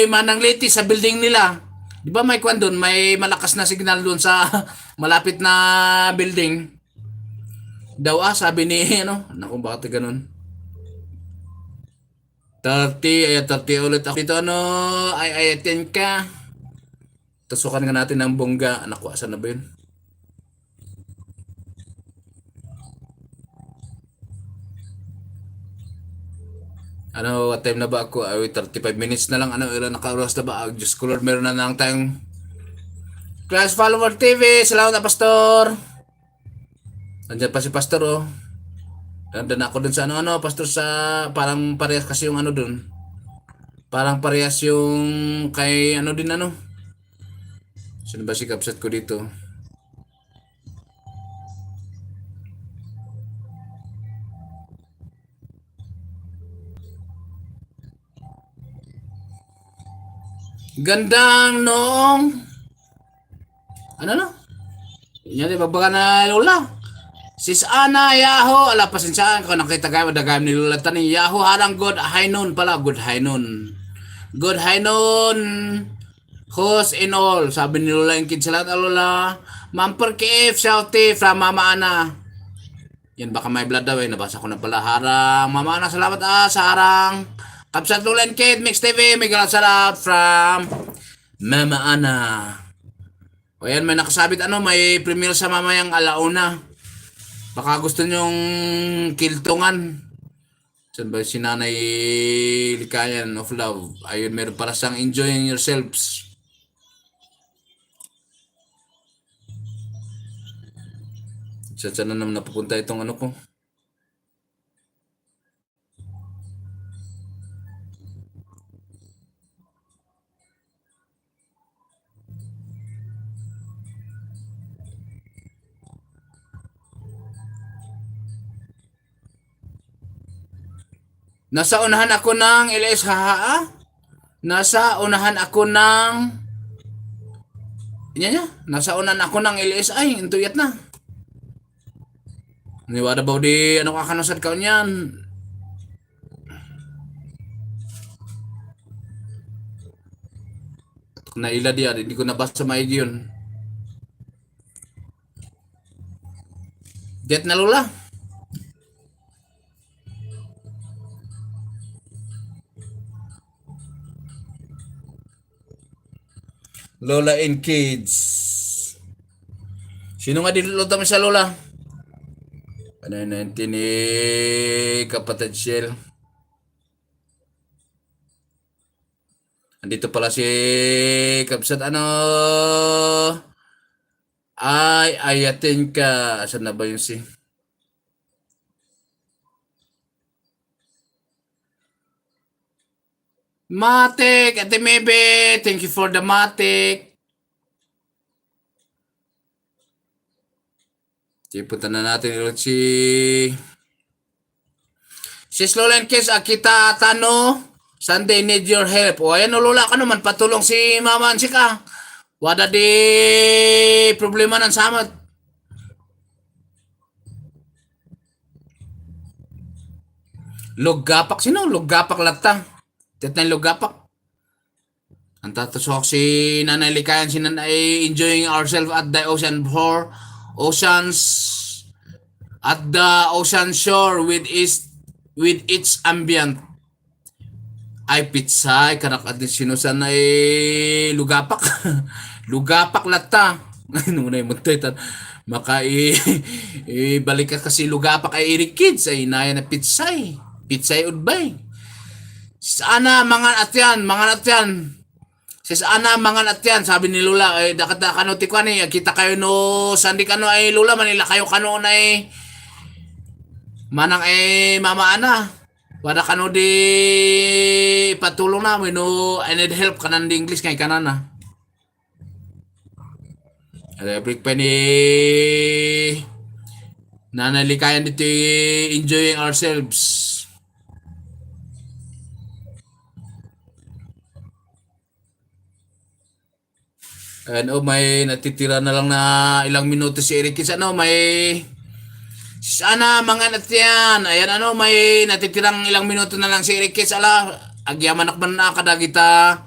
Manang Liti sa building nila. Di ba may kwan doon? May malakas na signal doon sa malapit na building. Daw sabi ni ano, naku bakit ganun? 30, ay 30 ulit ako dito ano, ay 10 ka. Tusukan nga natin ng bongga. Naku, asan na ba yun? Ano, what time na ba ako? Ay, 35 minutes na lang. Ano, ilan naka-oras na ba? Diyos ko Lord, meron na lang tayong Class Follower TV. Salamat na, Pastor. Nandiyan pa si Pastor, oh. Nandiyan ako dun sa ano, Pastor, sa parang parehas kasi yung ano dun. Parang parehas yung kay ano din ano. Sino ba si Kapsat ko dito? Gandang noong ano no? Yan di babaga na lola. Sis Ana Yahoo, ala pasensyahan ko nakita kayo dagam ni lola tani Yahoo harang good high noon pala good high noon. Good high noon. Host in all, sabi ni lola yung kids sa lahat lola. Mamper KF shouty from Mama Ana. Yan baka may blood daw nabasa ko na pala harang. Mama Ana salamat sa harang. Kapsat Lulen Kid, Mix TV, may galang sarap from Mama Ana. O yan, may nakasabit ano, may premiere sa mamayang alauna. Baka gusto nyong kiltungan. Saan ba si Nanay Likayan of Love? Ayun, meron para siyang enjoying yourselves. Saan na naman napupunta itong ano ko? Nasa unahan ako ng LSHA. Nasa unahan ako ng nasa unahan ako ng LSI. Intuyat na. Niwada ba di ano kakanasad ka niyan? Naila dia, hindi ko nabasa maigi yun. Get na lula. Lola and Kids. Sino nga diluluto mo sa Lola? Ano yun ni Kapatid Shell? Andito pala si Kapsat ano? Ay, ayatin ka. Asan na ba yun si? Matik, Ate Mebe, thank you for the matik. Punta na natin ulit si Slow Kiss, Akita Tano, Sunday need your help. O ayan, ulula ka naman, patulong si Mama Ansi ka. Wada di problema ng samat. Lugapak, sino? Lugapak lata. Tit na lugapak. Ang tatusok si Nanay Likayan, si Nanay enjoying ourselves at the ocean for oceans at the ocean shore with its ambient. Ay pitsay kanak at sinusan ay lugapak. Lugapak lata. Nung na yung muntoy maka ibalik ka kasi lugapak ay iri kids ay inaya na pitsay. Pitsay udbay. Sana mangan at yan. Sana mangan at yan. Sabi ni Lula, ay dakata kano tikwan eh. Kita kayo no, sandi kano ay Lula, Manila kayo kano na eh. Manang eh, Mama Ana. Wala kano di patulong namin no, I need help kanan di English kay kanana. Break pa ni nanalikayan dito enjoying ourselves. Ano, may natitira na lang na ilang minuto si Eric. Ano, may sana mga natyan. Ayan ano, may natitirang ilang minuto na lang si Eric. Ala, agyaman akman na kadagita